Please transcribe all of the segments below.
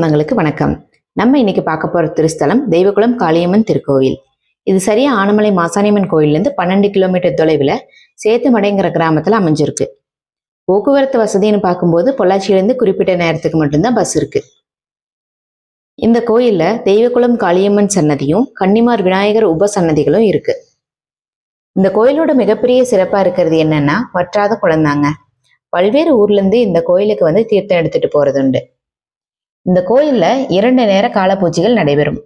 சொந்தங்களுக்கு வணக்கம். நம்ம இன்னைக்கு பார்க்க போற திருஸ்தலம் தெய்வகுளம் காளியம்மன் திருக்கோயில். இது சரியா ஆனமலை மாசாணியம்மன் கோயிலிருந்து 12 கிலோமீட்டர் தொலைவில் சேத்துமடைங்கிற கிராமத்துல அமைஞ்சிருக்கு. போக்குவரத்து வசதின்னு பார்க்கும்போது பொள்ளாச்சியிலிருந்து குறிப்பிட்ட நேரத்துக்கு மட்டும்தான் பஸ் இருக்கு. இந்த கோயில்ல தெய்வகுளம் காளியம்மன் சன்னதியும் கன்னிமார் விநாயகர் உபசன்னதிகளும் இருக்கு. இந்த கோயிலோட மிகப்பெரிய சிறப்பா இருக்கிறது என்னன்னா வற்றாத குளம்தாங்க. பல்வேறு ஊர்ல இருந்து இந்த கோயிலுக்கு வந்து தீர்த்தம் எடுத்துட்டு போறது உண்டு. இந்த கோயில்ல 2 நேர கால பூஜைகள் நடைபெறும்.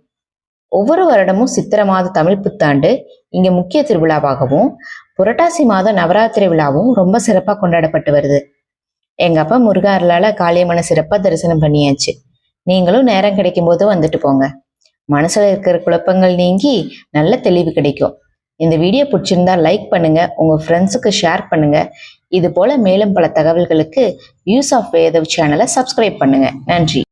ஒவ்வொரு வருடமும் சித்திரை மாத தமிழ் புத்தாண்டு இங்க முக்கிய திருவிழாவாகவும் புரட்டாசி மாதம் நவராத்திரி விழாவும் ரொம்ப சிறப்பா கொண்டாடப்பட்டு வருது. எங்க அப்பா முருகாரலால காளியம்மனை சிறப்பா தரிசனம் பண்ணியாச்சு. நீங்களும் நேரம் கிடைக்கும் போது வந்துட்டு போங்க. மனசுல இருக்கிற குழப்பங்கள் நீங்கி நல்ல தெளிவு கிடைக்கும். இந்த வீடியோ பிடிச்சிருந்தா லைக் பண்ணுங்க, உங்க ஃப்ரெண்ட்ஸுக்கு ஷேர் பண்ணுங்க. இது போல மேலும் பல தகவல்களுக்கு வியூஸ் ஆஃப் வேதவ் சேனலை சப்ஸ்கிரைப் பண்ணுங்க. நன்றி.